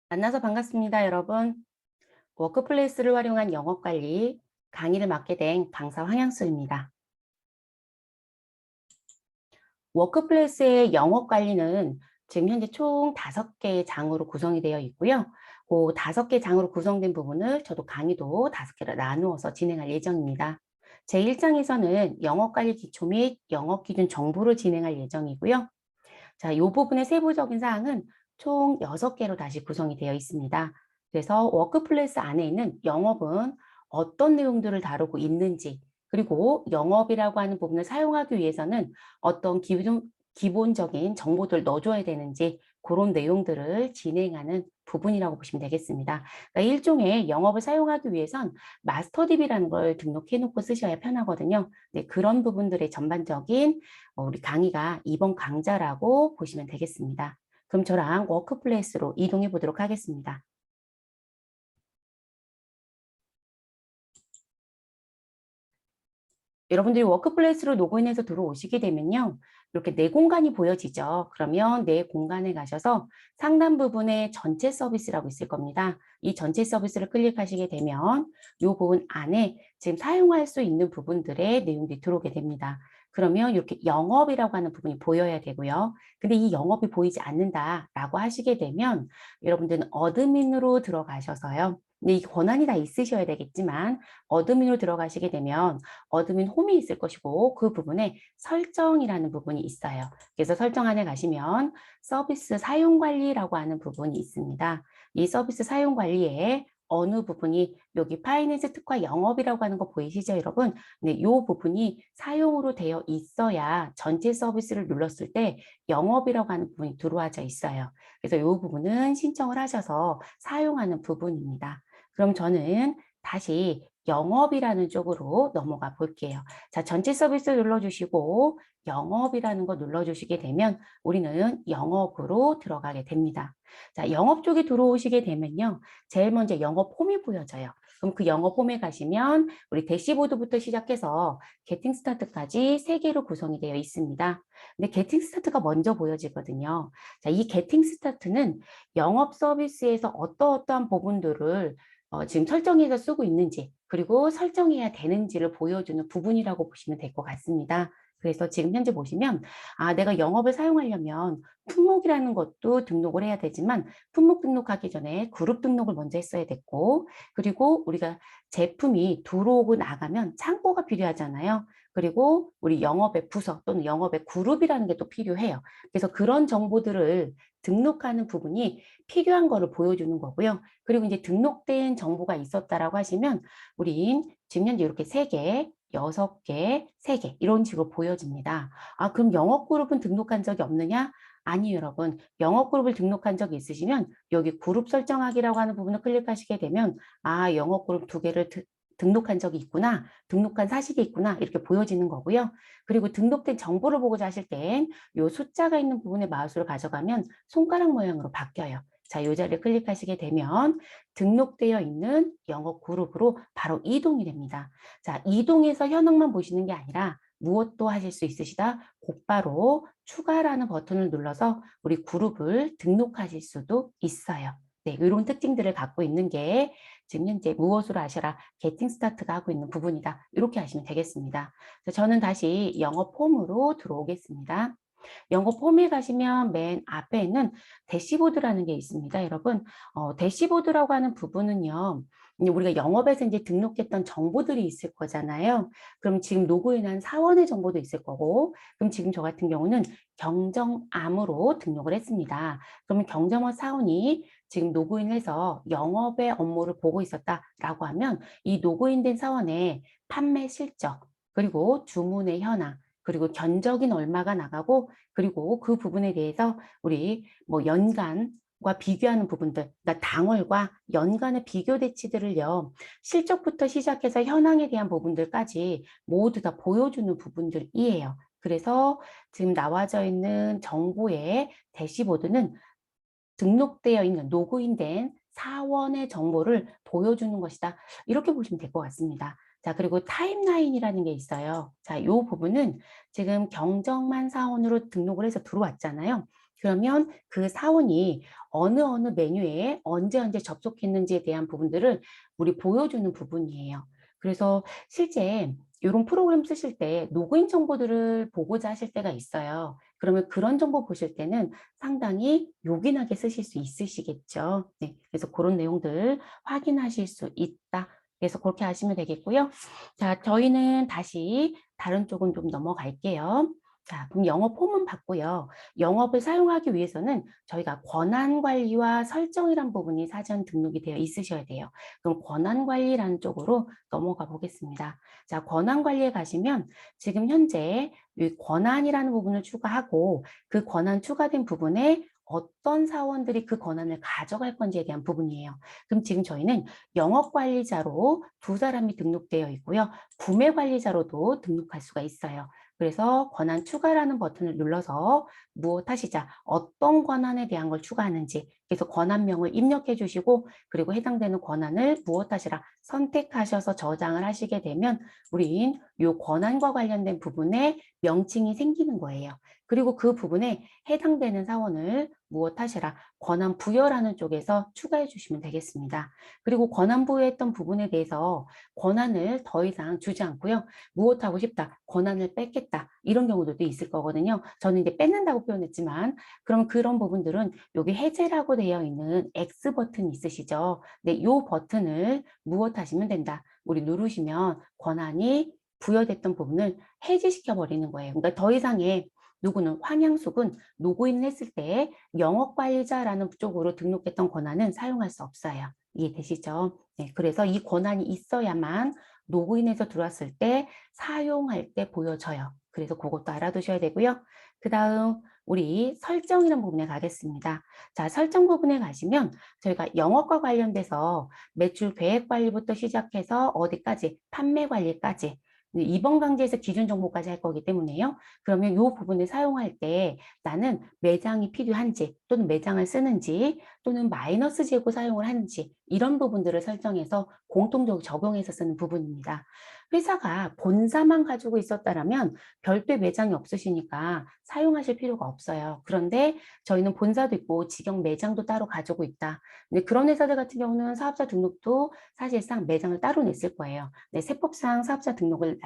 만나서 반갑습니다, 여러분. 워크플레이스를 활용한 영업 관리 강의를 맡게 된 강사 황양수입니다. 워크플레이스의 영업 관리는 지금 현재 총 5개의 장으로 구성이 되어 있고요. 그 5개 장으로 구성된 부분을 저도 강의도 5개로 나누어서 진행할 예정입니다. 제1장에서는 영업 관리 기초 및 영업 기준 정보를 진행할 예정이고요. 자, 이 부분의 세부적인 사항은 총 6개로 다시 구성이 되어 있습니다. 그래서 워크플레이스 안에 있는 영업은 어떤 내용들을 다루고 있는지, 그리고 영업이라고 하는 부분을 사용하기 위해서는 어떤 기본적인 정보들을 넣어줘야 되는지 그런 내용들을 진행하는 부분이라고 보시면 되겠습니다. 그러니까 일종의 영업을 사용하기 위해선 마스터DB라는 걸 등록해 놓고 쓰셔야 편하거든요. 네, 그런 부분들의 전반적인 우리 강의가 이번 강좌라고 보시면 되겠습니다. 그럼 저랑 워크플레이스로 이동해 보도록 하겠습니다. 여러분들이 워크플레이스로 로그인해서 들어오시게 되면요. 이렇게 내 공간이 보여지죠. 그러면 내 공간에 가셔서 상단 부분에 전체 서비스라고 있을 겁니다. 이 전체 서비스를 클릭하시게 되면 이 부분 안에 지금 사용할 수 있는 부분들의 내용들이 들어오게 됩니다. 그러면 이렇게 영업이라고 하는 부분이 보여야 되고요. 근데 이 영업이 보이지 않는다라고 하시게 되면 여러분들은 어드민으로 들어가셔서요. 근데 이 권한이 다 있으셔야 되겠지만 어드민으로 들어가시게 되면 어드민 홈이 있을 것이고 그 부분에 설정이라는 부분이 있어요. 그래서 설정 안에 가시면 서비스 사용 관리라고 하는 부분이 있습니다. 이 서비스 사용 관리에 어느 부분이 여기 파이낸스 특화 영업이라고 하는 거 보이시죠, 여러분? 네, 이 부분이 사용으로 되어 있어야 전체 서비스를 눌렀을 때 영업이라고 하는 부분이 들어와져 있어요. 그래서 이 부분은 신청을 하셔서 사용하는 부분입니다. 그럼 저는 다시 영업이라는 쪽으로 넘어가 볼게요. 자, 전체 서비스 눌러주시고 영업이라는 거 눌러주시게 되면 우리는 영업으로 들어가게 됩니다. 자, 영업 쪽에 들어오시게 되면요. 제일 먼저 영업 폼이 보여져요. 그럼 그 영업 폼에 가시면 우리 대시보드부터 시작해서 게팅 스타트까지 3개로 구성이 되어 있습니다. 근데 게팅 스타트가 먼저 보여지거든요. 자, 이 게팅 스타트는 영업 서비스에서 어떠어떠한 부분들을 지금 설정해서 쓰고 있는지 그리고 설정해야 되는지를 보여주는 부분이라고 보시면 될 것 같습니다. 그래서 지금 현재 보시면 내가 영업을 사용하려면 품목이라는 것도 등록을 해야 되지만 품목 등록하기 전에 그룹 등록을 먼저 했어야 됐고 그리고 우리가 제품이 들어오고 나가면 창고가 필요하잖아요. 그리고 우리 영업의 부서 또는 영업의 그룹이라는 게 또 필요해요. 그래서 그런 정보들을 등록하는 부분이 필요한 거를 보여주는 거고요. 그리고 이제 등록된 정보가 있었다라고 하시면 우리 지금 현재 이렇게 3개, 6개, 3개 이런 식으로 보여집니다. 그럼 영업그룹은 등록한 적이 없느냐? 아니요, 여러분. 영업그룹을 등록한 적이 있으시면 여기 그룹 설정하기라고 하는 부분을 클릭하시게 되면 영업그룹 2개를 등록한 적이 있구나, 등록한 사실이 있구나 이렇게 보여지는 거고요. 그리고 등록된 정보를 보고자 하실 땐 이 숫자가 있는 부분에 마우스를 가져가면 손가락 모양으로 바뀌어요. 자, 이 자리를 클릭하시게 되면 등록되어 있는 영업 그룹으로 바로 이동이 됩니다. 자, 이동해서 현황만 보시는 게 아니라 무엇도 하실 수 있으시다 곧바로 추가라는 버튼을 눌러서 우리 그룹을 등록하실 수도 있어요. 네, 이런 특징들을 갖고 있는 게 지금 현재 무엇으로 하셔라 게팅 스타트가 하고 있는 부분이다. 이렇게 하시면 되겠습니다. 저는 다시 영업 폼으로 들어오겠습니다. 영어 폼에 가시면 맨 앞에는 대시보드라는 게 있습니다. 여러분, 대시보드라고 하는 부분은요. 우리가 영업에서 이제 등록했던 정보들이 있을 거잖아요. 그럼 지금 로그인한 사원의 정보도 있을 거고, 그럼 지금 저 같은 경우는 경정암으로 등록을 했습니다. 그러면 경정암 사원이 지금 로그인해서 영업의 업무를 보고 있었다라고 하면 이 로그인된 사원의 판매 실적, 그리고 주문의 현황, 그리고 견적인 얼마가 나가고 그리고 그 부분에 대해서 우리 뭐 연간과 비교하는 부분들, 그러니까 당월과 연간의 비교 대치들을요, 실적부터 시작해서 현황에 대한 부분들까지 모두 다 보여주는 부분들이에요. 그래서 지금 나와져 있는 정보의 대시보드는 등록되어 있는 로그인된 사원의 정보를 보여주는 것이다. 이렇게 보시면 될 것 같습니다. 자, 그리고 타임라인이라는 게 있어요. 자, 요 부분은 지금 경정만 사원으로 등록을 해서 들어왔잖아요. 그러면 그 사원이 어느 메뉴에 언제 접속했는지에 대한 부분들을 우리 보여주는 부분이에요. 그래서 실제 이런 프로그램 쓰실 때 로그인 정보들을 보고자 하실 때가 있어요. 그러면 그런 정보 보실 때는 상당히 요긴하게 쓰실 수 있으시겠죠. 네, 그래서 그런 내용들 확인하실 수 있다. 그래서 그렇게 하시면 되겠고요. 자, 저희는 다시 다른 쪽은 좀 넘어갈게요. 자, 그럼 영업 폼은 받고요. 영업을 사용하기 위해서는 저희가 권한 관리와 설정이란 부분이 사전 등록이 되어 있으셔야 돼요. 그럼 권한 관리라는 쪽으로 넘어가 보겠습니다. 자, 권한 관리에 가시면 지금 현재 이 권한이라는 부분을 추가하고 그 권한 추가된 부분에 어떤 사원들이 그 권한을 가져갈 건지에 대한 부분이에요. 그럼 지금 저희는 영업관리자로 두 사람이 등록되어 있고요. 구매관리자로도 등록할 수가 있어요. 그래서 권한 추가라는 버튼을 눌러서 무엇하시자 어떤 권한에 대한 걸 추가하는지 그래서 권한명을 입력해 주시고 그리고 해당되는 권한을 무엇하시라 선택하셔서 저장을 하시게 되면 우린 이 권한과 관련된 부분에 명칭이 생기는 거예요. 그리고 그 부분에 해당되는 사원을 무엇하시라 권한 부여라는 쪽에서 추가해 주시면 되겠습니다. 그리고 권한 부여했던 부분에 대해서 권한을 더 이상 주지 않고요. 무엇하고 싶다, 권한을 뺏겠다 이런 경우도 있을 거거든요. 저는 이제 뺏는다고 표현했지만 그럼 그런 부분들은 여기 해제라고 되어 있는 X 버튼이 있으시죠. 네, 이 버튼을 무엇하시면 된다. 우리 누르시면 권한이 부여됐던 부분을 해제시켜 버리는 거예요. 그러니까 더 이상의 누구는 황양숙은 로그인을 했을 때 영업관리자라는 쪽으로 등록했던 권한은 사용할 수 없어요. 이해되시죠? 네, 그래서 이 권한이 있어야만 로그인해서 들어왔을 때 사용할 때 보여져요. 그래서 그것도 알아두셔야 되고요. 그 다음 우리 설정이라는 부분에 가겠습니다. 자, 설정 부분에 가시면 저희가 영업과 관련돼서 매출 계획 관리부터 시작해서 어디까지 판매 관리까지 이번 강좌에서 기준 정보까지 할 거기 때문에요. 그러면 이 부분을 사용할 때 나는 매장이 필요한지 또는 매장을 쓰는지 또는 마이너스 재고 사용을 하는지 이런 부분들을 설정해서 공통적으로 적용해서 쓰는 부분입니다. 회사가 본사만 가지고 있었다라면 별도의 매장이 없으시니까 사용하실 필요가 없어요. 그런데 저희는 본사도 있고 직영 매장도 따로 가지고 있다. 근데 그런 회사들 같은 경우는 사업자 등록도 사실상 매장을 따로 냈을 거예요. 네, 세법상 사업자 등록을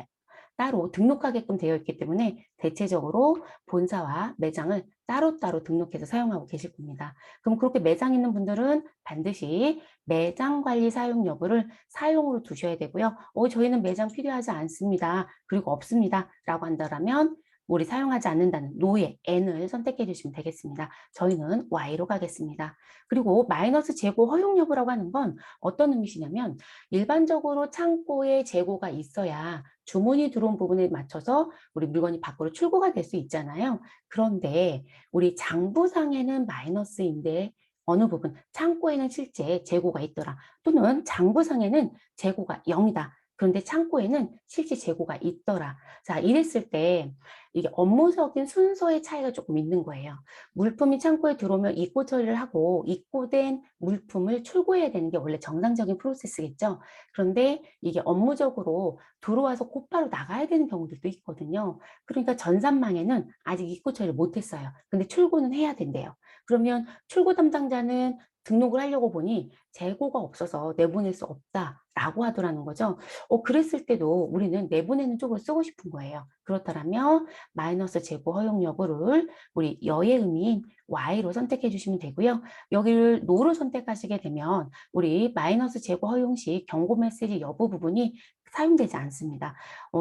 따로 등록하게끔 되어 있기 때문에 대체적으로 본사와 매장을 따로따로 등록해서 사용하고 계실 겁니다. 그럼 그렇게 매장 있는 분들은 반드시 매장 관리 사용 여부를 사용으로 두셔야 되고요. 저희는 매장 필요하지 않습니다. 그리고 없습니다. 라고 한다면 우리 사용하지 않는다는 노예 N을 선택해 주시면 되겠습니다. 저희는 Y로 가겠습니다. 그리고 마이너스 재고 허용 여부라고 하는 건 어떤 의미시냐면 일반적으로 창고에 재고가 있어야 주문이 들어온 부분에 맞춰서 우리 물건이 밖으로 출고가 될 수 있잖아요. 그런데 우리 장부상에는 마이너스인데 어느 부분 창고에는 실제 재고가 있더라. 또는 장부상에는 재고가 0이다. 그런데 창고에는 실제 재고가 있더라. 자, 이랬을 때 이게 업무적인 순서의 차이가 조금 있는 거예요. 물품이 창고에 들어오면 입고 처리를 하고 입고된 물품을 출고해야 되는 게 원래 정상적인 프로세스겠죠. 그런데 이게 업무적으로 들어와서 곧바로 나가야 되는 경우들도 있거든요. 그러니까 전산망에는 아직 입고 처리를 못했어요. 근데 출고는 해야 된대요. 그러면 출고 담당자는 등록을 하려고 보니 재고가 없어서 내보낼 수 없다라고 하더라는 거죠. 그랬을 때도 우리는 내보내는 쪽을 쓰고 싶은 거예요. 그렇다면 마이너스 재고 허용 여부를 우리 여의 의미인 Y로 선택해 주시면 되고요. 여기를 No를 선택하시게 되면 우리 마이너스 재고 허용 시 경고 메시지 여부 부분이 사용되지 않습니다.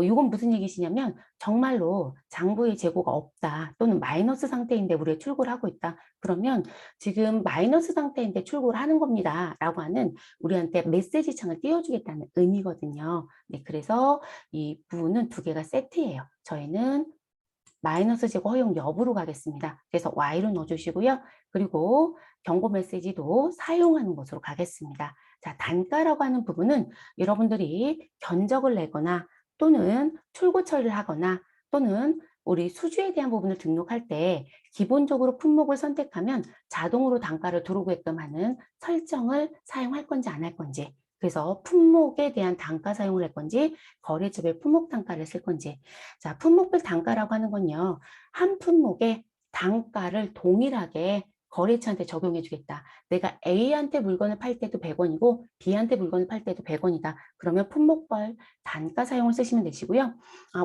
이건 무슨 얘기시냐면 정말로 장부에 재고가 없다 또는 마이너스 상태인데 우리가 출고를 하고 있다. 그러면 지금 마이너스 상태인데 출고를 하는 겁니다. 라고 하는 우리한테 메시지 창을 띄워주겠다는 의미거든요. 네, 그래서 이 부분은 두 개가 세트예요. 저희는 마이너스 재고 허용 여부로 가겠습니다. 그래서 Y로 넣어주시고요. 그리고 경고 메시지도 사용하는 것으로 가겠습니다. 자, 단가라고 하는 부분은 여러분들이 견적을 내거나 또는 출고 처리를 하거나 또는 우리 수주에 대한 부분을 등록할 때 기본적으로 품목을 선택하면 자동으로 단가를 들어오게끔 하는 설정을 사용할 건지 안 할 건지 그래서 품목에 대한 단가 사용을 할 건지 거래처별 품목 단가를 쓸 건지. 자, 품목별 단가라고 하는 건요. 한 품목의 단가를 동일하게 거래처한테 적용해 주겠다. 내가 A한테 물건을 팔 때도 100원이고 B한테 물건을 팔 때도 100원이다. 그러면 품목별 단가 사용을 쓰시면 되시고요.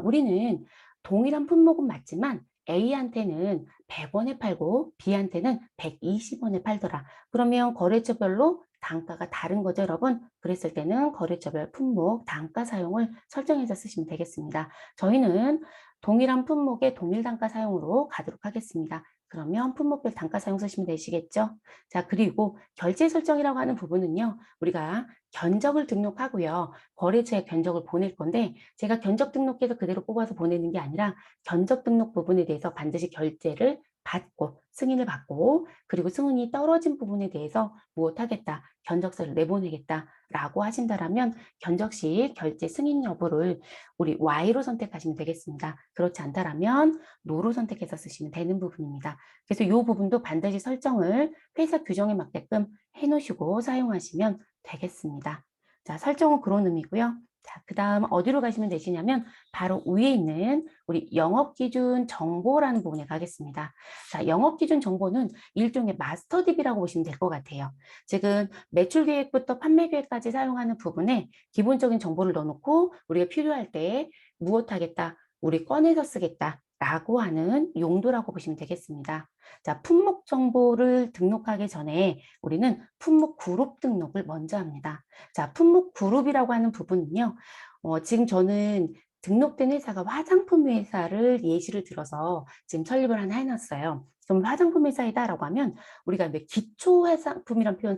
우리는 동일한 품목은 맞지만 A한테는 100원에 팔고 B한테는 120원에 팔더라. 그러면 거래처별로 단가가 다른 거죠, 여러분. 그랬을 때는 거래처별 품목 단가 사용을 설정해서 쓰시면 되겠습니다. 저희는 동일한 품목의 동일 단가 사용으로 가도록 하겠습니다. 그러면 품목별 단가 사용 쓰시면 되시겠죠? 자, 그리고 결제 설정이라고 하는 부분은요. 우리가 견적을 등록하고요. 거래처에 견적을 보낼 건데 제가 견적 등록해서 그대로 뽑아서 보내는 게 아니라 견적 등록 부분에 대해서 반드시 결제를 받고 승인을 받고 그리고 승인이 떨어진 부분에 대해서 무엇하겠다, 견적서를 내보내겠다라고 하신다라면 견적 시 결제 승인 여부를 우리 Y로 선택하시면 되겠습니다. 그렇지 않다라면 NO로 선택해서 쓰시면 되는 부분입니다. 그래서 이 부분도 반드시 설정을 회사 규정에 맞게끔 해놓으시고 사용하시면 되겠습니다. 자, 설정은 그런 의미고요. 자, 그 다음 어디로 가시면 되시냐면 바로 위에 있는 우리 영업기준 정보라는 부분에 가겠습니다. 자, 영업기준 정보는 일종의 마스터 DB라고 보시면 될 것 같아요. 지금 매출계획부터 판매계획까지 사용하는 부분에 기본적인 정보를 넣어놓고 우리가 필요할 때 무엇하겠다, 우리 꺼내서 쓰겠다 라고 하는 용도라고 보시면 되겠습니다. 자, 품목 정보를 등록하기 전에 우리는 품목 그룹 등록을 먼저 합니다. 자, 품목 그룹이라고 하는 부분은요. 지금 저는 등록된 회사가 화장품 회사를 예시를 들어서 지금 설립을 하나 해놨어요. 그럼 화장품 회사이다라고 하면 우리가 왜 기초 화장품이라는 표현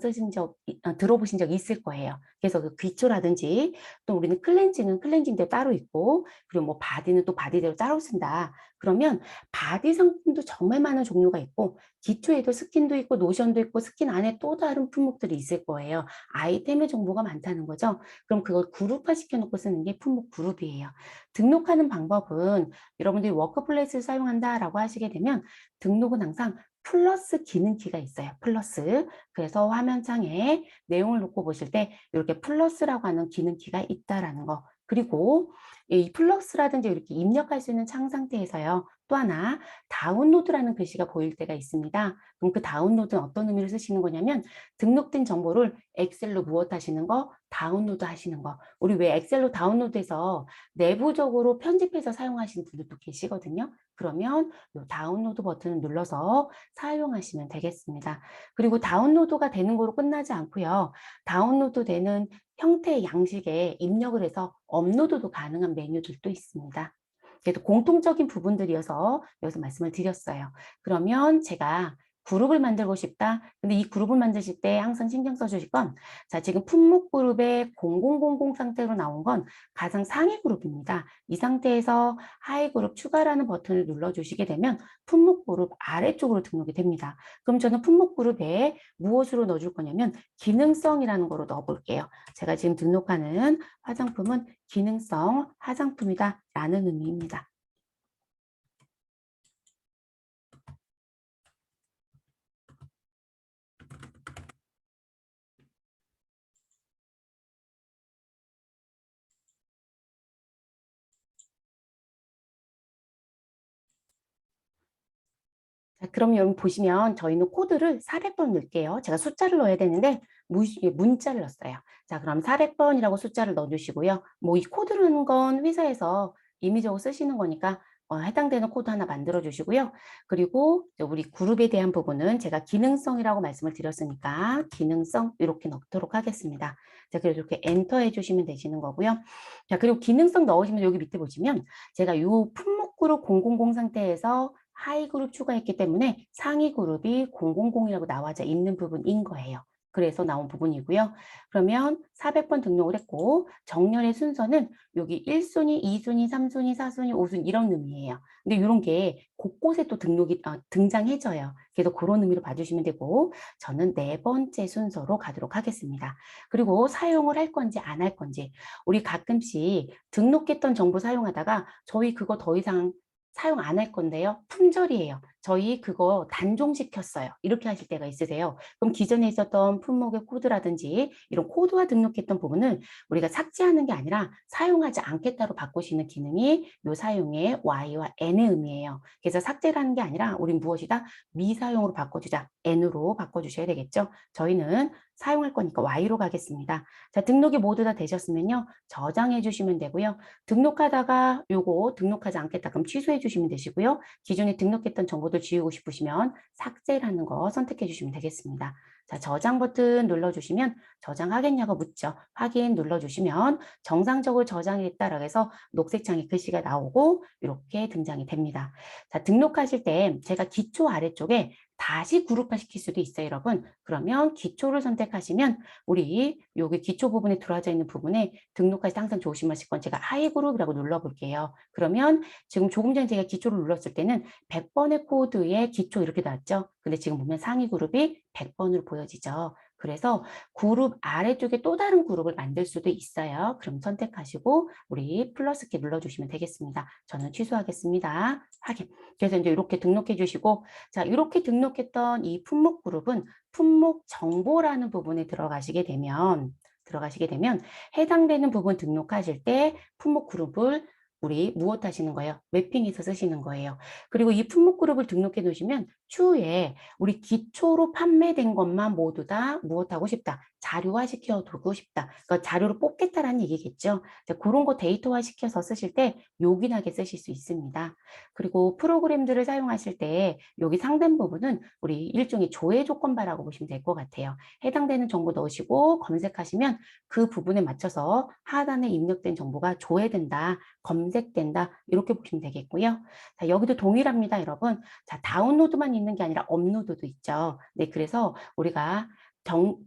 들어보신 적 있을 거예요. 그래서 그 기초라든지 또 우리는 클렌징은 클렌징대로 따로 있고 그리고 뭐 바디는 또 바디대로 따로 쓴다. 그러면 바디 상품도 정말 많은 종류가 있고 기초에도 스킨도 있고 노션도 있고 스킨 안에 또 다른 품목들이 있을 거예요. 아이템의 정보가 많다는 거죠. 그럼 그걸 그룹화 시켜놓고 쓰는 게 품목 그룹이에요. 등록하는 방법은 여러분들이 워크플레이스를 사용한다라고 하시게 되면 등록은 항상 플러스 기능키가 있어요. 플러스. 그래서 화면창에 내용을 놓고 보실 때 이렇게 플러스라고 하는 기능키가 있다라는 거. 그리고 이 플러스라든지 이렇게 입력할 수 있는 창 상태에서요. 또 하나 다운로드라는 글씨가 보일 때가 있습니다. 그럼 그 다운로드는 어떤 의미를 쓰시는 거냐면 등록된 정보를 엑셀로 무엇 하시는 거? 다운로드 하시는 거. 우리 왜 엑셀로 다운로드해서 내부적으로 편집해서 사용하시는 분들도 계시거든요. 그러면 이 다운로드 버튼을 눌러서 사용하시면 되겠습니다. 그리고 다운로드가 되는 거로 끝나지 않고요. 다운로드 되는 형태의 양식에 입력을 해서 업로드도 가능한 메뉴들도 있습니다. 그래도 공통적인 부분들이어서 여기서 말씀을 드렸어요. 그러면 제가 그룹을 만들고 싶다. 근데 이 그룹을 만드실 때 항상 신경 써주실 건, 자, 지금 품목 그룹에 0000 상태로 나온 건 가장 상위 그룹입니다. 이 상태에서 하위 그룹 추가라는 버튼을 눌러주시게 되면 품목 그룹 아래쪽으로 등록이 됩니다. 그럼 저는 품목 그룹에 무엇으로 넣어줄 거냐면 기능성이라는 거로 넣어볼게요. 제가 지금 등록하는 화장품은 기능성 화장품이다 라는 의미입니다. 자, 그럼 여러분 보시면 저희는 코드를 400번 넣을게요. 제가 숫자를 넣어야 되는데 문자를 넣었어요. 자, 그럼 400번이라고 숫자를 넣어주시고요. 뭐 이 코드라는 건 회사에서 임의적으로 쓰시는 거니까 해당되는 코드 하나 만들어 주시고요. 그리고 우리 그룹에 대한 부분은 제가 기능성이라고 말씀을 드렸으니까 기능성 이렇게 넣도록 하겠습니다. 자, 그래서 이렇게 엔터 해주시면 되시는 거고요. 자, 그리고 기능성 넣으시면 여기 밑에 보시면 제가 이 품목 그룹 000 상태에서 하위 그룹 추가했기 때문에 상위 그룹이 000이라고 나와져 있는 부분인 거예요. 그래서 나온 부분이고요. 그러면 400번 등록을 했고 정렬의 순서는 여기 1순위, 2순위, 3순위, 4순위, 5순위 이런 의미예요. 근데 이런 게 곳곳에 또 등장해져요. 그래서 그런 의미로 봐주시면 되고 저는 4번째 순서로 가도록 하겠습니다. 그리고 사용을 할 건지 안 할 건지 우리 가끔씩 등록했던 정보 사용하다가 저희 그거 더 이상 사용 안 할 건데요. 품절이에요. 저희 그거 단종시켰어요. 이렇게 하실 때가 있으세요. 그럼 기존에 있었던 품목의 코드라든지 이런 코드화 등록했던 부분을 우리가 삭제하는 게 아니라 사용하지 않겠다로 바꿀 수 있는 기능이 요 사용의 Y와 N의 의미예요. 그래서 삭제라는 게 아니라 우린 무엇이다? 미사용으로 바꿔주자. N으로 바꿔주셔야 되겠죠. 저희는 사용할 거니까 Y로 가겠습니다. 자, 등록이 모두 다 되셨으면요. 저장해 주시면 되고요. 등록하다가 요거 등록하지 않겠다 그럼 취소해 주시면 되시고요. 기존에 등록했던 정보들 지우고 싶으시면 삭제라는 거 선택해 주시면 되겠습니다. 자, 저장 버튼 눌러주시면 저장하겠냐고 묻죠. 확인 눌러주시면 정상적으로 저장이 됐다라고 해서 녹색 창에 글씨가 나오고 이렇게 등장이 됩니다. 자, 등록하실 때 제가 기초 아래쪽에 다시 그룹화 시킬 수도 있어요, 여러분. 그러면 기초를 선택하시면 우리 여기 기초 부분에 들어와져 있는 부분에 등록할 때 항상 조심하실 건 제가 하이 그룹이라고 눌러볼게요. 그러면 지금 조금 전에 제가 기초를 눌렀을 때는 100번의 코드에 기초 이렇게 나왔죠. 근데 지금 보면 상위 그룹이 100번으로 보여지죠. 그래서 그룹 아래쪽에 또 다른 그룹을 만들 수도 있어요. 그럼 선택하시고 우리 플러스 키 눌러주시면 되겠습니다. 저는 취소하겠습니다. 확인. 그래서 이제 이렇게 등록해 주시고 자, 이렇게 등록했던 이 품목 그룹은 품목 정보라는 부분에 들어가시게 되면 해당되는 부분 등록하실 때 품목 그룹을 우리 무엇 하시는 거예요? 맵핑해서 쓰시는 거예요. 그리고 이 품목 그룹을 등록해 놓으시면 추후에 우리 기초로 판매된 것만 모두 다 무엇하고 싶다? 자료화 시켜두고 싶다. 그러니까 자료로 뽑겠다라는 얘기겠죠. 그런 거 데이터화 시켜서 쓰실 때 요긴하게 쓰실 수 있습니다. 그리고 프로그램들을 사용하실 때 여기 상단 부분은 우리 일종의 조회 조건바라고 보시면 될 것 같아요. 해당되는 정보 넣으시고 검색하시면 그 부분에 맞춰서 하단에 입력된 정보가 조회된다, 검색된다 이렇게 보시면 되겠고요. 자, 여기도 동일합니다, 여러분. 자, 다운로드만 있는 게 아니라 업로드도 있죠. 네, 그래서 우리가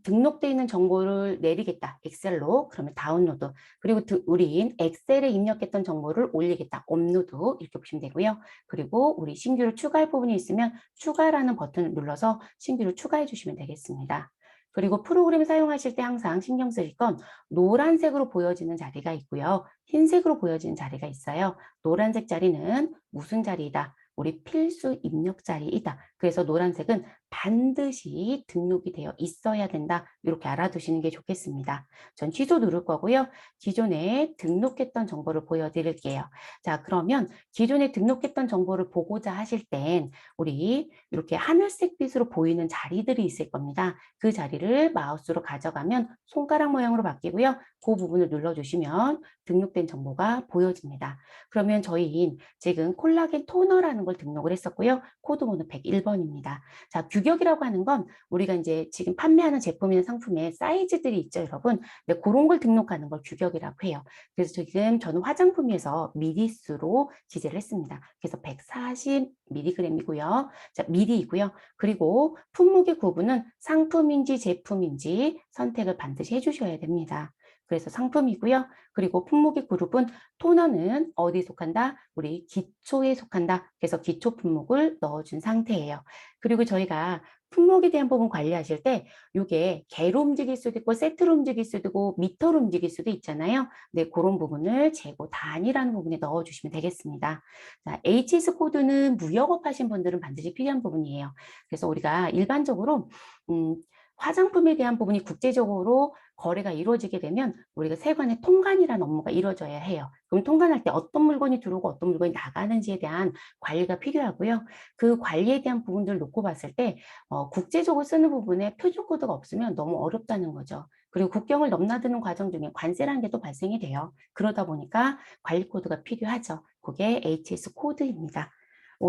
등록되어 있는 정보를 내리겠다. 엑셀로. 그러면 다운로드. 그리고 우린 엑셀에 입력했던 정보를 올리겠다. 업로드. 이렇게 보시면 되고요. 그리고 우리 신규를 추가할 부분이 있으면 추가라는 버튼을 눌러서 신규를 추가해 주시면 되겠습니다. 그리고 프로그램 사용하실 때 항상 신경 쓰실 건 노란색으로 보여지는 자리가 있고요. 흰색으로 보여지는 자리가 있어요. 노란색 자리는 무슨 자리이다? 우리 필수 입력 자리이다. 그래서 노란색은 반드시 등록이 되어 있어야 된다. 이렇게 알아두시는 게 좋겠습니다. 전 취소 누를 거고요. 기존에 등록했던 정보를 보여드릴게요. 자, 그러면 기존에 등록했던 정보를 보고자 하실 땐 우리 이렇게 하늘색 빛으로 보이는 자리들이 있을 겁니다. 그 자리를 마우스로 가져가면 손가락 모양으로 바뀌고요. 그 부분을 눌러주시면 등록된 정보가 보여집니다. 그러면 저희 지금 콜라겐 토너라는 걸 등록을 했었고요. 코드번호 101번입니다. 자, 규격이라고 하는 건 우리가 이제 지금 판매하는 제품이나 상품에 사이즈들이 있죠, 여러분. 네, 그런 걸 등록하는 걸 규격이라고 해요. 그래서 지금 저는 화장품에서 미리수로 기재를 했습니다. 그래서 140mg이고요. 자, 미리이고요. 그리고 품목의 구분은 상품인지 제품인지 선택을 반드시 해주셔야 됩니다. 그래서 상품이고요. 그리고 품목의 그룹은 토너는 어디에 속한다? 우리 기초에 속한다. 그래서 기초 품목을 넣어준 상태예요. 그리고 저희가 품목에 대한 부분 관리하실 때 이게 개로 움직일 수도 있고 세트로 움직일 수도 있고 미터로 움직일 수도 있잖아요. 네, 그런 부분을 재고 단위라는 부분에 넣어주시면 되겠습니다. 자, HS 코드는 무역업 하신 분들은 반드시 필요한 부분이에요. 그래서 우리가 일반적으로 화장품에 대한 부분이 국제적으로 거래가 이루어지게 되면 우리가 세관의 통관이라는 업무가 이루어져야 해요. 그럼 통관할 때 어떤 물건이 들어오고 어떤 물건이 나가는지에 대한 관리가 필요하고요. 그 관리에 대한 부분들을 놓고 봤을 때 국제적으로 쓰는 부분에 표준 코드가 없으면 너무 어렵다는 거죠. 그리고 국경을 넘나드는 과정 중에 관세라는 게 또 발생이 돼요. 그러다 보니까 관리 코드가 필요하죠. 그게 HS 코드입니다.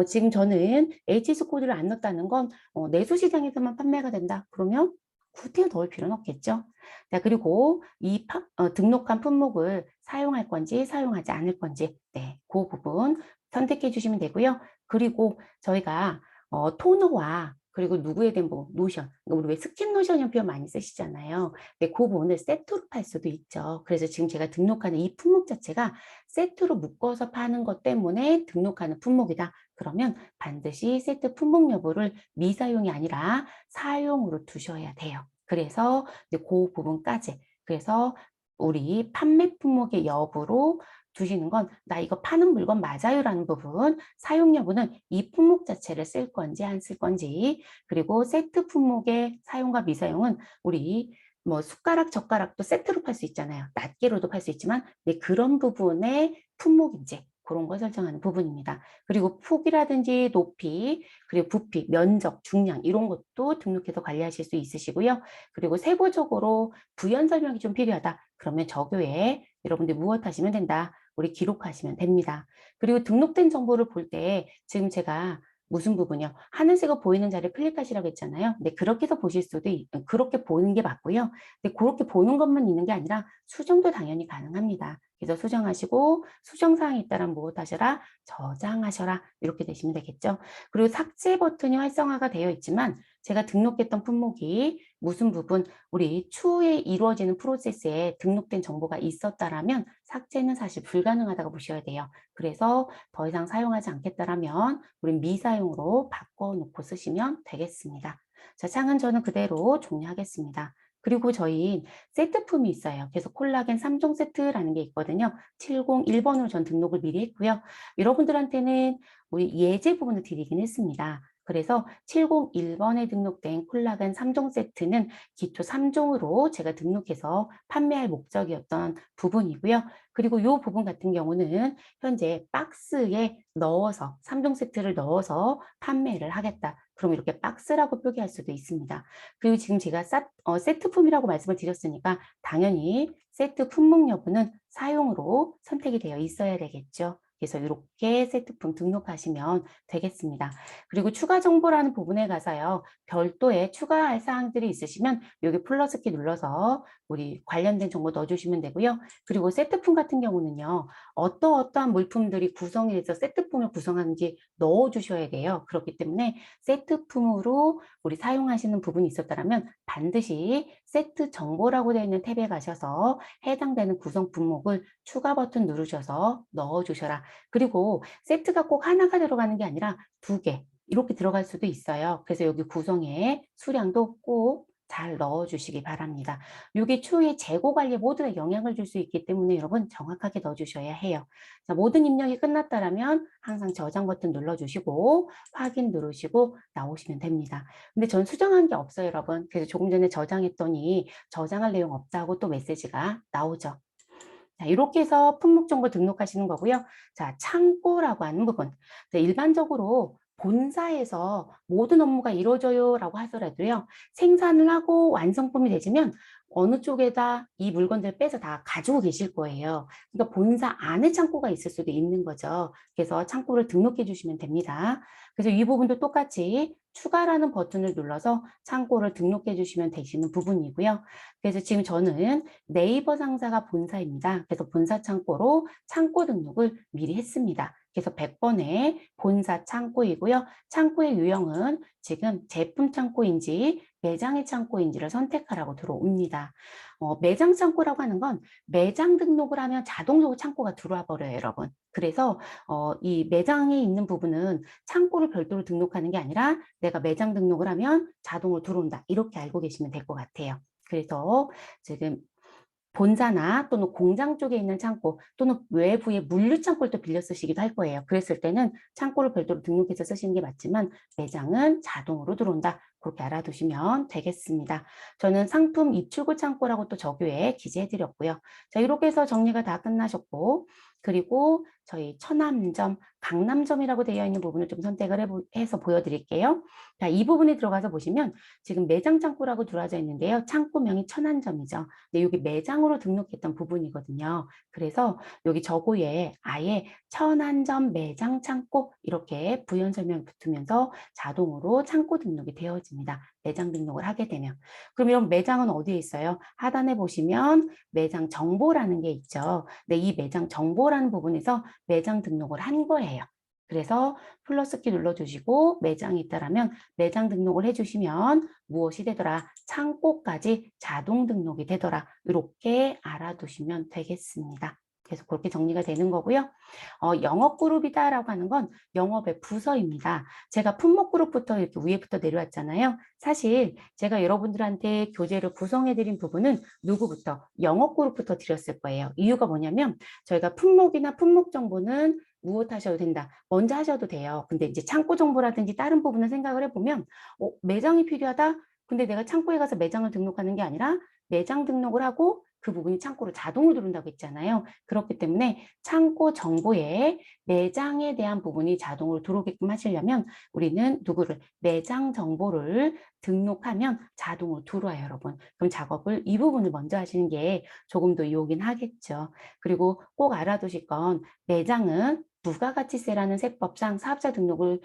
지금 저는 HS 코드를 안 넣었다는 건 내수시장에서만 판매가 된다. 그러면 굳이 넣을 필요는 없겠죠. 자, 그리고 이 등록한 품목을 사용할 건지 사용하지 않을 건지 네, 그 부분 선택해 주시면 되고요. 그리고 저희가 토너와 그리고 누구에 대한 부분, 노션. 우리 왜 스킨 노션이라는 표현 많이 쓰시잖아요. 근데 그 부분을 세트로 팔 수도 있죠. 그래서 지금 제가 등록하는 이 품목 자체가 세트로 묶어서 파는 것 때문에 등록하는 품목이다. 그러면 반드시 세트 품목 여부를 미사용이 아니라 사용으로 두셔야 돼요. 그래서 이제 그 부분까지. 그래서 우리 판매 품목의 여부로 두시는 건 나 이거 파는 물건 맞아요라는 부분, 사용 여부는 이 품목 자체를 쓸 건지 안 쓸 건지, 그리고 세트 품목의 사용과 미사용은 우리 뭐 숟가락, 젓가락도 세트로 팔 수 있잖아요. 낱개로도 팔 수 있지만 네, 그런 부분의 품목인지 그런 걸 설정하는 부분입니다. 그리고 폭이라든지 높이, 그리고 부피, 면적, 중량 이런 것도 등록해서 관리하실 수 있으시고요. 그리고 세부적으로 부연 설명이 좀 필요하다. 그러면 저교에 여러분들 무엇 하시면 된다. 우리 기록하시면 됩니다. 그리고 등록된 정보를 볼 때 지금 제가 무슨 부분이요? 하늘색으로 보이는 자리를 클릭하시라고 했잖아요. 네, 그렇게 해서 보실 수도 그렇게 보는 게 맞고요. 근데 그렇게 보는 것만 있는 게 아니라 수정도 당연히 가능합니다. 그래서 수정하시고 수정사항이 있다면 무엇 하셔라? 저장하셔라. 이렇게 되시면 되겠죠. 그리고 삭제 버튼이 활성화가 되어 있지만 제가 등록했던 품목이 무슨 부분 우리 추후에 이루어지는 프로세스에 등록된 정보가 있었다라면 삭제는 사실 불가능하다고 보셔야 돼요. 그래서 더 이상 사용하지 않겠다라면 우리 미사용으로 바꿔놓고 쓰시면 되겠습니다. 자, 창은 저는 그대로 종료하겠습니다. 그리고 저희 세트품이 있어요. 그래서 콜라겐 3종 세트라는 게 있거든요. 701번으로 전 등록을 미리 했고요. 여러분들한테는 우리 예제 부분을 드리긴 했습니다. 그래서 701번에 등록된 콜라겐 3종 세트는 기초 3종으로 제가 등록해서 판매할 목적이었던 부분이고요. 그리고 이 부분 같은 경우는 현재 박스에 넣어서 3종 세트를 넣어서 판매를 하겠다. 그럼 이렇게 박스라고 표기할 수도 있습니다. 그리고 지금 제가 세트품이라고 말씀을 드렸으니까 당연히 세트 품목 여부는 사용으로 선택이 되어 있어야 되겠죠. 그래서 이렇게 세트품 등록하시면 되겠습니다. 그리고 추가 정보라는 부분에 가서요. 별도의 추가할 사항들이 있으시면 여기 플러스 키 눌러서 우리 관련된 정보 넣어주시면 되고요. 그리고 세트품 같은 경우는요. 어떠한 물품들이 구성이 돼서 세트품을 구성하는지 넣어주셔야 돼요. 그렇기 때문에 세트품으로 우리 사용하시는 부분이 있었다면 반드시 세트 정보라고 되어 있는 탭에 가셔서 해당되는 구성 품목을 추가 버튼 누르셔서 넣어주셔라. 그리고 세트가 꼭 하나가 들어가는 게 아니라 2개 이렇게 들어갈 수도 있어요. 그래서 여기 구성에 수량도 꼭 잘 넣어주시기 바랍니다. 이게 추후에 재고 관리에 모두에 영향을 줄 수 있기 때문에 여러분 정확하게 넣어주셔야 해요. 자, 모든 입력이 끝났다면 항상 저장 버튼 눌러주시고 확인 누르시고 나오시면 됩니다. 근데 전 수정한 게 없어요, 여러분. 그래서 조금 전에 저장했더니 저장할 내용 없다고 또 메시지가 나오죠. 자, 이렇게 해서 품목 정보 등록하시는 거고요. 자, 창고라고 하는 부분. 자, 일반적으로 본사에서 모든 업무가 이루어져요라고 하더라도요. 생산을 하고 완성품이 되시면 어느 쪽에다 이 물건들을 빼서 다 가지고 계실 거예요. 그러니까 본사 안에 창고가 있을 수도 있는 거죠. 그래서 창고를 등록해 주시면 됩니다. 그래서 이 부분도 똑같이 추가라는 버튼을 눌러서 창고를 등록해 주시면 되시는 부분이고요. 그래서 지금 저는 네이버 상사가 본사입니다. 그래서 본사 창고로 창고 등록을 미리 했습니다. 그래서 100번에 본사 창고이고요. 창고의 유형은 지금 제품 창고인지 매장의 창고인지를 선택하라고 들어옵니다. 매장 창고라고 하는 건 매장 등록을 하면 자동적으로 창고가 들어와 버려요, 여러분. 그래서 이 매장에 있는 부분은 창고를 별도로 등록하는 게 아니라 내가 매장 등록을 하면 자동으로 들어온다. 이렇게 알고 계시면 될 것 같아요. 그래서 지금 본사나 또는 공장 쪽에 있는 창고 또는 외부의 물류 창고를 또 빌려 쓰시기도 할 거예요. 그랬을 때는 창고를 별도로 등록해서 쓰시는 게 맞지만 매장은 자동으로 들어온다. 그렇게 알아두시면 되겠습니다. 저는 상품 입출구 창고라고 또 저교에 기재해 드렸고요. 자, 이렇게 해서 정리가 다 끝나셨고 그리고 저희 천암점, 강남점이라고 되어 있는 부분을 좀 선택을 해서 보여드릴게요. 자, 이 부분에 들어가서 보시면 지금 매장 창고라고 들어와져 있는데요. 창고명이 천안점이죠. 네, 여기 매장으로 등록했던 부분이거든요. 그래서 여기 저고에 아예 천안점 매장 창고 이렇게 부연 설명이 붙으면서 자동으로 창고 등록이 되어집니다. 매장 등록을 하게 되면. 그럼 이런 매장은 어디에 있어요? 하단에 보시면 매장 정보라는 게 있죠. 네, 이 매장 정보라는 부분에서 매장 등록을 한 거예요. 그래서 플러스 키 눌러주시고 매장이 있다라면 매장 등록을 해주시면 무엇이 되더라? 창고까지 자동 등록이 되더라. 이렇게 알아두시면 되겠습니다. 계속 그렇게 정리가 되는 거고요. 영업그룹이다라고 하는 건 영업의 부서입니다. 제가 품목그룹부터 이렇게 위에부터 내려왔잖아요. 사실 제가 여러분들한테 교재를 구성해드린 부분은 누구부터? 영업그룹부터 드렸을 거예요. 이유가 뭐냐면 저희가 품목이나 품목 정보는 무엇 하셔도 된다. 먼저 하셔도 돼요. 근데 이제 창고 정보라든지 다른 부분을 생각을 해보면 매장이 필요하다? 근데 내가 창고에 가서 매장을 등록하는 게 아니라 매장 등록을 하고 그 부분이 창고로 자동으로 들어온다고 했잖아요. 그렇기 때문에 창고 정보에 매장에 대한 부분이 자동으로 들어오게끔 하시려면 우리는 누구를 매장 정보를 등록하면 자동으로 들어와요, 여러분. 그럼 작업을 이 부분을 먼저 하시는 게 조금 더 유효긴 하겠죠. 그리고 꼭 알아두실 건 매장은 부가가치세라는 세법상 사업자 등록을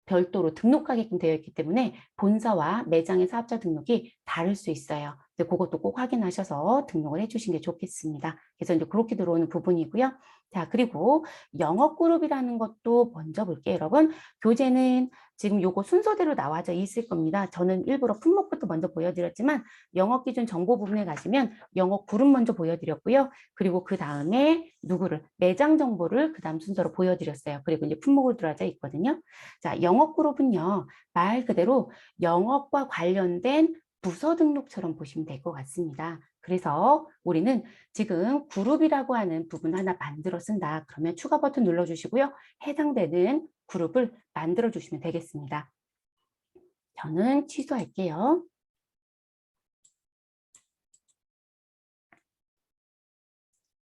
별도로 등록하게끔 되어 있기 때문에 본사와 매장의 사업자 등록이 다를 수 있어요. 근데 그것도 꼭 확인하셔서 등록을 해주시는 게 좋겠습니다. 그래서 이제 그렇게 들어오는 부분이고요. 자, 그리고 영업그룹이라는 것도 먼저 볼게요, 여러분. 교재는 지금 요거 순서대로 나와져 있을 겁니다. 저는 일부러 품목부터 먼저 보여드렸지만 영업기준 정보 부분에 가시면 영업그룹 먼저 보여드렸고요. 그리고 그 다음에 누구를 매장 정보를 그 다음 순서로 보여드렸어요. 그리고 이제 품목으로 들어져 있거든요. 자, 영업그룹은요, 말 그대로 영업과 관련된 부서 등록처럼 보시면 될 것 같습니다. 그래서 우리는 지금 그룹이라고 하는 부분 하나 만들어 쓴다. 그러면 추가 버튼 눌러주시고요. 해당되는 그룹을 만들어 주시면 되겠습니다. 저는 취소할게요.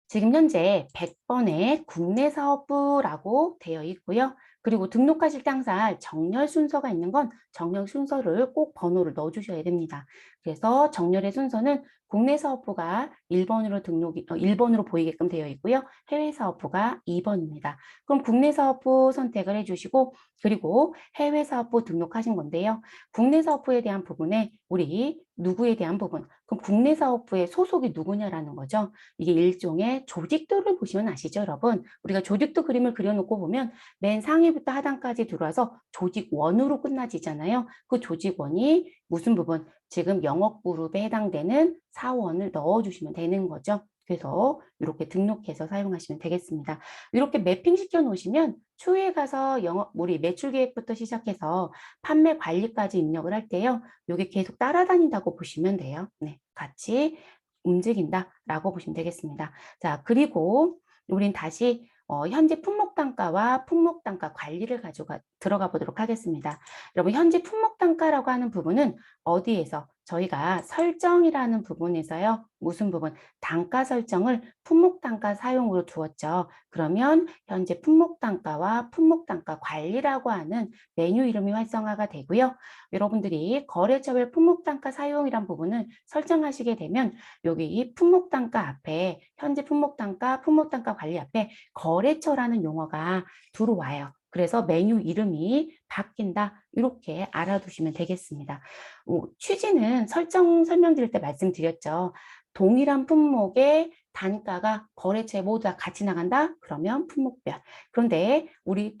지금 현재 100번에 국내사업부라고 되어 있고요. 그리고 등록하실 때 항상 정렬 순서가 있는 건 정렬 순서를 꼭 번호를 넣어주셔야 됩니다. 그래서 정렬의 순서는 국내사업부가 1번으로 1번으로 보이게끔 되어 있고요. 해외사업부가 2번입니다. 그럼 국내사업부 선택을 해주시고 그리고 해외사업부 등록하신 건데요. 국내사업부에 대한 부분에 우리 누구에 대한 부분, 그럼 국내사업부의 소속이 누구냐라는 거죠. 이게 일종의 조직도를 보시면 아시죠, 여러분? 우리가 조직도 그림을 그려놓고 보면 맨 상위부터 하단까지 들어와서 조직원으로 끝나지잖아요. 그 조직원이 무슨 부분? 지금 영업그룹에 해당되는 사원을 넣어주시면 되는 거죠. 그래서 이렇게 등록해서 사용하시면 되겠습니다. 이렇게 매핑 시켜 놓으시면 추후에 가서 우리 매출 계획부터 시작해서 판매 관리까지 입력을 할 때요. 이게 계속 따라다닌다고 보시면 돼요. 네, 같이 움직인다라고 보시면 되겠습니다. 자, 그리고 우린 다시 현재 품목단가와 품목단가 관리를 들어가 보도록 하겠습니다. 여러분, 현재 품목단가라고 하는 부분은 어디에서? 저희가 설정이라는 부분에서요. 무슨 부분? 단가 설정을 품목단가 사용으로 두었죠. 그러면 현재 품목단가와 품목단가 관리라고 하는 메뉴 이름이 활성화가 되고요. 여러분들이 거래처별 품목단가 사용이란 부분을 설정하시게 되면 여기 품목단가 앞에 현재 품목단가, 품목단가 관리 앞에 거래처라는 용어가 들어와요. 그래서 메뉴 이름이 바뀐다. 이렇게 알아두시면 되겠습니다. 취지는 설명드릴 때 말씀드렸죠. 동일한 품목의 단가가 거래처에 모두 다 같이 나간다? 그러면 품목별. 그런데 우리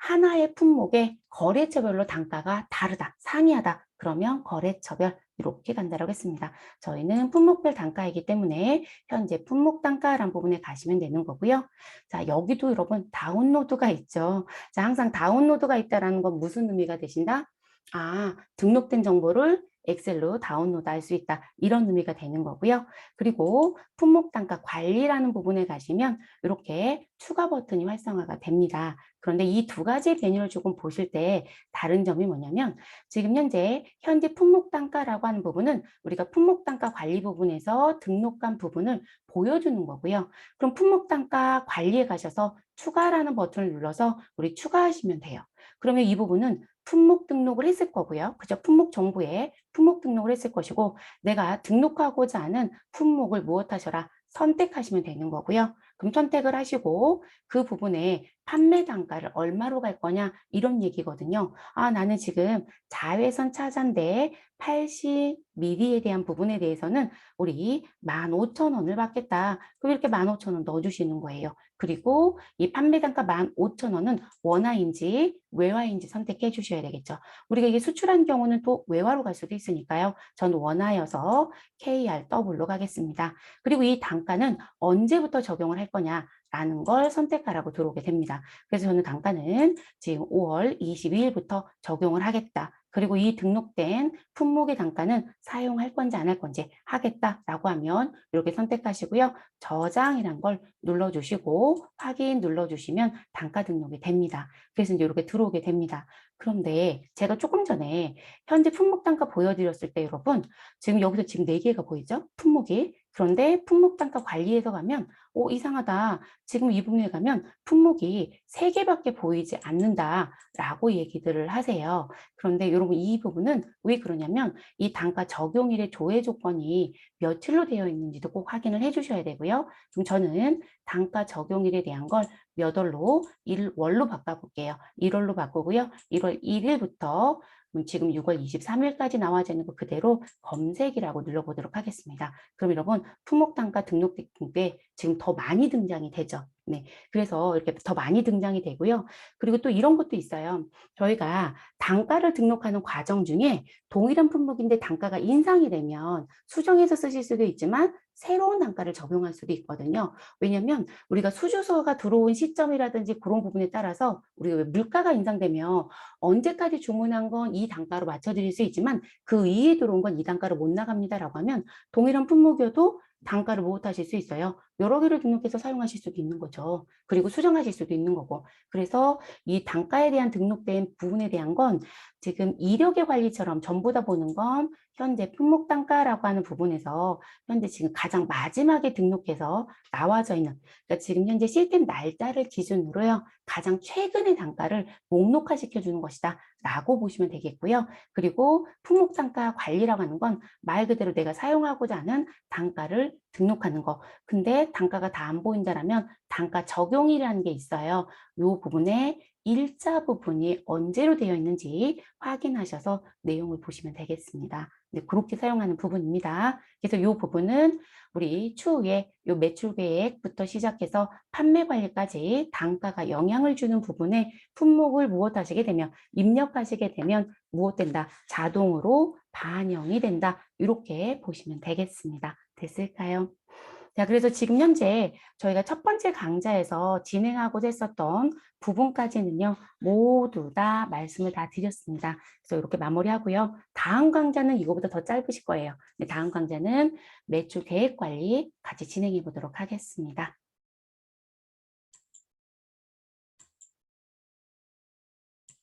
하나의 품목의 거래처별로 단가가 다르다, 상이하다. 그러면 거래처별 이렇게 간다라고 했습니다. 저희는 품목별 단가이기 때문에 현재 품목 단가라는 부분에 가시면 되는 거고요. 자, 여기도 여러분 다운로드가 있죠. 자, 항상 다운로드가 있다라는 건 무슨 의미가 되신다? 아, 등록된 정보를 엑셀로 다운로드 할 수 있다. 이런 의미가 되는 거고요. 그리고 품목 단가 관리라는 부분에 가시면 이렇게 추가 버튼이 활성화가 됩니다. 그런데 이 두 가지 메뉴를 조금 보실 때 다른 점이 뭐냐면 지금 현재 품목 단가라고 하는 부분은 우리가 품목 단가 관리 부분에서 등록한 부분을 보여주는 거고요. 그럼 품목 단가 관리에 가셔서 추가라는 버튼을 눌러서 우리 추가하시면 돼요. 그러면 이 부분은 품목 등록을 했을 거고요. 그죠? 품목 정보에 품목 등록을 했을 것이고 내가 등록하고자 하는 품목을 무엇 하셔라? 선택하시면 되는 거고요. 그럼 선택을 하시고 그 부분에 판매 단가를 얼마로 갈 거냐 이런 얘기거든요. 아, 나는 지금 자외선 차단제 80ml에 대한 부분에 대해서는 우리 15,000원을 받겠다. 그럼 이렇게 15,000원 넣어주시는 거예요. 그리고 이 판매 단가 15,000원은 원화인지 외화인지 선택해 주셔야 되겠죠. 우리가 이게 수출한 경우는 또 외화로 갈 수도 있으니까요. 전 원화여서 KRW로 가겠습니다. 그리고 이 단가는 언제부터 적용을 할 거냐 라는 걸 선택하라고 들어오게 됩니다. 그래서 저는 단가는 지금 5월 22일부터 적용을 하겠다. 그리고 이 등록된 품목의 단가는 사용할 건지 안 할 건지 하겠다라고 하면 이렇게 선택하시고요. 저장이란 걸 눌러주시고 확인 눌러주시면 단가 등록이 됩니다. 그래서 이제 이렇게 들어오게 됩니다. 그런데 제가 조금 전에 현재 품목 단가 보여드렸을 때 여러분 지금 여기서 지금 4개가 보이죠? 품목이. 그런데 품목 단가 관리에서 가면 이상하다. 지금 이 부분에 가면 품목이 3개밖에 보이지 않는다라고 얘기들을 하세요. 그런데 여러분 이 부분은 왜 그러냐면 이 단가 적용일의 조회 조건이 며칠로 되어 있는지도 꼭 확인을 해주셔야 되고요. 그럼 저는 단가 적용일에 대한 걸 몇 월로 1월로 바꿔볼게요. 1월로 바꾸고요. 1월 1일부터 지금 6월 23일까지 나와져 있는 거 그대로 검색이라고 눌러보도록 하겠습니다. 그럼 여러분 품목 단가 등록된 게 지금 더 많이 등장이 되죠. 네, 그래서 이렇게 더 많이 등장이 되고요. 그리고 또 이런 것도 있어요. 저희가 단가를 등록하는 과정 중에 동일한 품목인데 단가가 인상이 되면 수정해서 쓰실 수도 있지만 새로운 단가를 적용할 수도 있거든요. 왜냐하면 우리가 수주서가 들어온 시점이라든지 그런 부분에 따라서 우리가 왜 물가가 인상되면 언제까지 주문한 건 이 단가로 맞춰드릴 수 있지만 그 이에 들어온 건 이 단가로 못 나갑니다라고 하면 동일한 품목이어도 단가를 못 하실 수 있어요. 여러 개를 등록해서 사용하실 수도 있는 거죠. 그리고 수정하실 수도 있는 거고. 그래서 이 단가에 대한 등록된 부분에 대한 건 지금 이력의 관리처럼 전부 다 보는 건 현재 품목 단가라고 하는 부분에서 현재 지금 가장 마지막에 등록해서 나와져 있는 그러니까 지금 현재 시스템 날짜를 기준으로요. 가장 최근의 단가를 목록화 시켜주는 것이다 라고 보시면 되겠고요. 그리고 품목 단가 관리라고 하는 건 말 그대로 내가 사용하고자 하는 단가를 등록하는 거. 근데 단가가 다 안 보인다라면 단가 적용이라는 게 있어요. 이 부분에 일자 부분이 언제로 되어 있는지 확인하셔서 내용을 보시면 되겠습니다. 네, 그렇게 사용하는 부분입니다. 그래서 이 부분은 우리 추후에 이 매출 계획부터 시작해서 판매 관리까지 단가가 영향을 주는 부분에 품목을 무엇하시게 되면 입력하시게 되면 무엇된다? 자동으로 반영이 된다. 이렇게 보시면 되겠습니다. 됐을까요? 자, 그래서 지금 현재 저희가 첫 번째 강좌에서 진행하고자 했었던 부분까지는요, 모두 다 말씀을 다 드렸습니다. 그래서 이렇게 마무리하고요. 다음 강좌는 이거보다 더 짧으실 거예요. 네, 다음 강좌는 매출 계획 관리 같이 진행해 보도록 하겠습니다.